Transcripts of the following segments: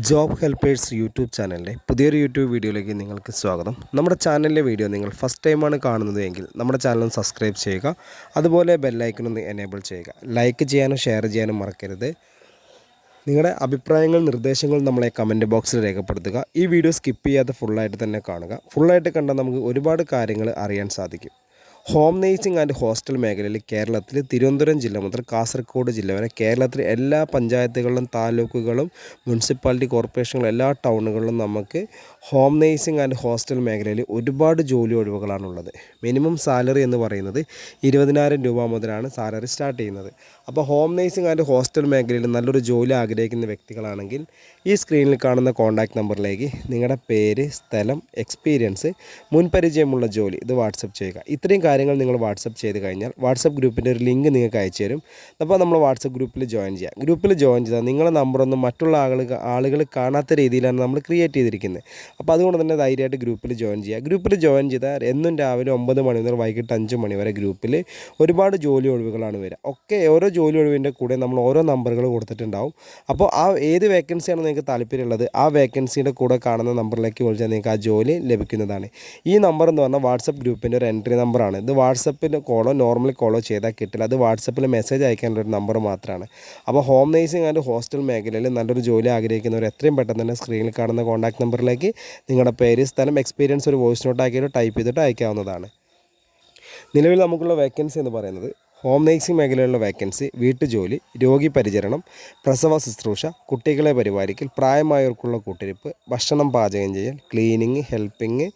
Job helpers YouTube ചാനലിൻ്റെ പുതിയൊരു YouTube വീഡിയോയിലേക്ക് നിങ്ങൾക്ക് സ്വാഗതം. നമ്മുടെ ചാനലിലെ വീഡിയോ നിങ്ങൾ ഫസ്റ്റ് ടൈമാണ് കാണുന്നത് എങ്കിൽ നമ്മുടെ ചാനൽ സബ്സ്ക്രൈബ് ചെയ്യുക. അതുപോലെ ബെല്ലൈക്കൺ ഒന്ന് എനേബിൾ ചെയ്യുക. ലൈക്ക് ചെയ്യാനും ഷെയർ ചെയ്യാനും മറക്കരുത്. നിങ്ങളുടെ അഭിപ്രായങ്ങളും നിർദ്ദേശങ്ങളും നമ്മളെ കമൻറ്റ് ബോക്സിൽ രേഖപ്പെടുത്തുക. ഈ വീഡിയോ സ്കിപ്പ് ചെയ്യാതെ ഫുള്ളായിട്ട് തന്നെ കാണുക. ഫുള്ളായിട്ട് കണ്ടാൽ നമുക്ക് ഒരുപാട് കാര്യങ്ങൾ അറിയാൻ സാധിക്കും. ഹോം നേഴ്സിംഗ് ആൻഡ് ഹോസ്റ്റൽ മേഖലയിൽ കേരളത്തിൽ തിരുവനന്തപുരം ജില്ല മുതൽ കാസർഗോഡ് ജില്ല വരെ കേരളത്തിലെ എല്ലാ പഞ്ചായത്തുകളിലും താലൂക്കുകളും മുനിസിപ്പാലിറ്റി കോർപ്പറേഷനുകളും എല്ലാ ടൗണുകളിലും നമുക്ക് ഹോം നേഴ്സിംഗ് ആൻഡ് ഹോസ്റ്റൽ മേഖലയിൽ ഒരുപാട് ജോലി ഒഴിവുകളാണുള്ളത്. മിനിമം സാലറി എന്ന് പറയുന്നത് 20,000 രൂപ മുതലാണ് സാലറി സ്റ്റാർട്ട് ചെയ്യുന്നത്. അപ്പോൾ ഹോം നേഴ്സിംഗ് ആൻഡ് ഹോസ്റ്റൽ മേഖലയിൽ നല്ലൊരു ജോലി ആഗ്രഹിക്കുന്ന വ്യക്തികളാണെങ്കിൽ ഈ സ്ക്രീനിൽ കാണുന്ന കോൺടാക്റ്റ് നമ്പറിലേക്ക് നിങ്ങളുടെ പേര്, സ്ഥലം, എക്സ്പീരിയൻസ്, മുൻപരിചയമുള്ള ജോലി ഇത് വാട്സപ്പ് ചെയ്യുക. ഇത്രയും കാര്യങ്ങൾ നിങ്ങൾ വാട്സപ്പ് ചെയ്ത് കഴിഞ്ഞാൽ വാട്സപ്പ് ഗ്രൂപ്പിൻ്റെ ഒരു ലിങ്ക് നിങ്ങൾക്ക് അയച്ചു തരും. അപ്പോൾ നമ്മൾ വാട്സപ്പ് ഗ്രൂപ്പിൽ ജോയിൻ ചെയ്യുക. ഗ്രൂപ്പിൽ ജോയിൻ ചെയ്താൽ നിങ്ങളുടെ നമ്പറൊന്നും മറ്റുള്ള ആളുകൾ കാണാത്ത രീതിയിലാണ് നമ്മൾ ക്രിയേറ്റ് ചെയ്തിരിക്കുന്നത്. അപ്പോൾ അതുകൊണ്ട് തന്നെ ധൈര്യമായിട്ട് ഗ്രൂപ്പിൽ ജോയിൻ ചെയ്യുക. ഗ്രൂപ്പിൽ ജോയിൻ ചെയ്താൽ എന്നും രാവിലെ 9 മണി മുതൽ വൈകിട്ട് 5 മണി വരെ ഗ്രൂപ്പിൽ ഒരുപാട് ജോലി ഒഴിവുകളാണ് വരിക. ഒക്കെ ഓരോ ജോലി ഒഴിവിൻ്റെ കൂടെ നമ്മൾ ഓരോ നമ്പറുകൾ കൊടുത്തിട്ടുണ്ടാവും. അപ്പോൾ ആ ഏത് വേക്കൻസിയാണ് നിങ്ങൾക്ക് താല്പര്യമുള്ളത് ആ വേക്കൻസിയുടെ കൂടെ കാണുന്ന നമ്പറിലേക്ക് വിളിച്ചാൽ നിങ്ങൾക്ക് ആ ജോലി ലഭിക്കുന്നതാണ്. ഈ നമ്പർ എന്ന് പറഞ്ഞാൽ വാട്സപ്പ് ഗ്രൂപ്പിൻ്റെ ഒരു എൻട്രി നമ്പറാണ്. ഇത് വാട്സപ്പിൽ കോളോ നോർമൽ കോളോ ചെയ്താൽ കിട്ടില്ല. അത് വാട്സപ്പിൽ മെസ്സേജ് അയക്കാനുള്ള ഒരു നമ്പർ മാത്രമാണ്. അപ്പോൾ ഹോം നേഴ്സിംഗ് ആൻഡ് ഹോസ്റ്റൽ മേഖലയിൽ നല്ലൊരു ജോലി ആഗ്രഹിക്കുന്നവർ എത്രയും പെട്ടെന്ന് തന്നെ സ്ക്രീനിൽ കാണുന്ന കോൺടാക്ട് നമ്പറിലേക്ക് നിങ്ങളുടെ പേര്, സ്ഥലം, എക്സ്പീരിയൻസ് ഒരു വോയിസ് നോട്ട് ആക്കിയിട്ട് ടൈപ്പ് ചെയ്തിട്ട് അയക്കാവുന്നതാണ്. നിലവിൽ നമുക്കുള്ള വേക്കൻസി എന്ന് പറയുന്നത് ഹോം നേഴ്സിംഗ് മേഖലയിലുള്ള വേക്കൻസി വീട്ടുജോലി, രോഗി പരിചരണം, പ്രസവ ശുശ്രൂഷ, കുട്ടികളെ പരിപാലിക്കൽ, പ്രായമായവർക്കുള്ള കൂട്ടിരിപ്പ്, ഭക്ഷണം പാചകം ചെയ്യൽ, ക്ലീനിങ്, ഹെൽപ്പിംഗ്,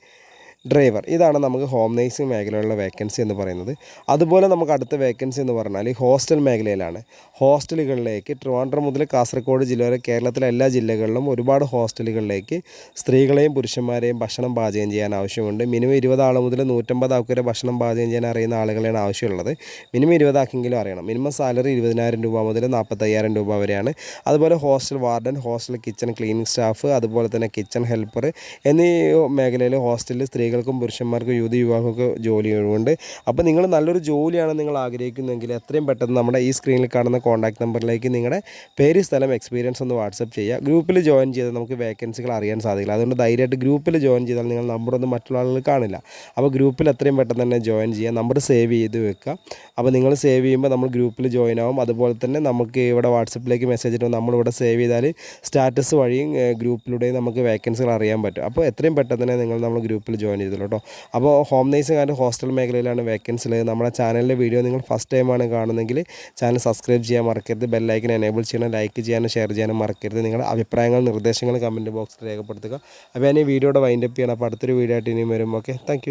ഡ്രൈവർ, ഇതാണ് നമുക്ക് ഹോം നേഴ്സിംഗ് മേഖലയിലുള്ള വേക്കൻസി എന്ന് പറയുന്നത്. അതുപോലെ നമുക്ക് അടുത്ത വേക്കൻസി എന്ന് പറഞ്ഞാൽ ഹോസ്റ്റൽ മേഖലയിലാണ്. ഹോസ്റ്റലുകളിലേക്ക് ട്രിവാൻഡ്രം മുതൽ കാസർഗോഡ് ജില്ല വരെ കേരളത്തിലെ എല്ലാ ജില്ലകളിലും ഒരുപാട് ഹോസ്റ്റലുകളിലേക്ക് സ്ത്രീകളെയും പുരുഷന്മാരെയും ഭക്ഷണം പാചകം ചെയ്യാൻ ആവശ്യമുണ്ട്. മിനിമം 20 ആൾ മുതൽ 150 ആൾക്ക് വരെ ഭക്ഷണം പാചകം ചെയ്യാൻ അറിയുന്ന ആളുകളെയാണ് ആവശ്യമുള്ളത്. മിനിമം 20 ആൾക്കെങ്കിലും അറിയണം. മിനിമം സാലറി 20,000 രൂപ മുതൽ 45,000 രൂപ വരെയാണ്. അതുപോലെ hostel warden, hostel kitchen cleaning staff, അതുപോലെ തന്നെ കിച്ചൺ ഹെൽപ്പർ എന്നീ മേഖലയിൽ ഹോസ്റ്റലിൽ സ്ത്രീകൾക്കും പുരുഷന്മാർക്കും യുവാക്കൾക്കും ജോലി ഒഴിവുണ്ട്. അപ്പോൾ നിങ്ങൾ നല്ലൊരു ജോലിയാണ് നിങ്ങൾ ആഗ്രഹിക്കുന്നതെങ്കിൽ എത്രയും പെട്ടെന്ന് നമ്മുടെ ഈ സ്ക്രീനിൽ കാണുന്ന കോൺടാക്ട് നമ്പറിലേക്ക് നിങ്ങളുടെ പേര്, സ്ഥലം, എക്സ്പീരിയൻസ് ഒന്ന് വാട്സപ്പ് ചെയ്യുക. ഗ്രൂപ്പിൽ ജോയിൻ ചെയ്താൽ നമുക്ക് വേക്കൻസികൾ അറിയാൻ സാധിക്കില്ല. അതുകൊണ്ട് ധൈര്യമായിട്ട് ഗ്രൂപ്പിൽ ജോയിൻ ചെയ്താൽ നിങ്ങൾ നമ്പറൊന്നും മറ്റുള്ള ആളുകൾ കാണില്ല. അപ്പോൾ ഗ്രൂപ്പിൽ എത്രയും പെട്ടെന്ന് തന്നെ ജോയിൻ ചെയ്യുക. നമ്പർ സേവ് ചെയ്ത് വെക്കുക. അപ്പോൾ നിങ്ങൾ സേവ് ചെയ്യുമ്പോൾ നമ്മൾ ഗ്രൂപ്പിൽ ജോയിൻ ആവും. അതുപോലെ തന്നെ നമുക്ക് ഇവിടെ വാട്സപ്പിലേക്ക് മെസ്സേജ് ഇട്ട് നമ്മളിവിടെ സേവ് ചെയ്താൽ സ്റ്റാറ്റസ് വഴിയും ഗ്രൂപ്പിലൂടെയും നമുക്ക് വേക്കൻസികൾ അറിയാൻ പറ്റും. അപ്പോൾ എത്രയും പെട്ടെന്ന് തന്നെ നിങ്ങൾ നമ്മൾ ഗ്രൂപ്പിൽ ജോയിൻ ചെയ്തല്ലോ കേട്ടോ. അപ്പോൾ ഹോം നേഴ്സിംഗ് ആൻഡ് ഹോസ്റ്റൽ മേഖലയിലാണ് വേക്കൻസി ഉള്ളത്. നമ്മുടെ ചാനലിലെ വീഡിയോ നിങ്ങൾ ഫസ്റ്റ് ടൈമാണ് കാണുന്നതെങ്കിൽ ചാനൽ സബ്സ്ക്രൈബ് ചെയ്യാൻ മറക്കരുത്. ബെല്ലൈക്കൻ എനേബിൾ ചെയ്യണം. ലൈക്ക് ചെയ്യാനും ഷെയർ ചെയ്യാനും മറക്കരുത്. നിങ്ങളുടെ അഭിപ്രായങ്ങൾ, നിർദ്ദേശങ്ങൾ കമൻറ്റ് ബോക്സിൽ രേഖപ്പെടുത്തുക. അപ്പോൾ ഞാൻ ഈ വീഡിയോയുടെ വൈൻഡപ്പ് ചെയ്യണം. അപ്പോൾ അടുത്തൊരു വീഡിയോ ആയിട്ട് ഇനിയും വരും. Okay, thank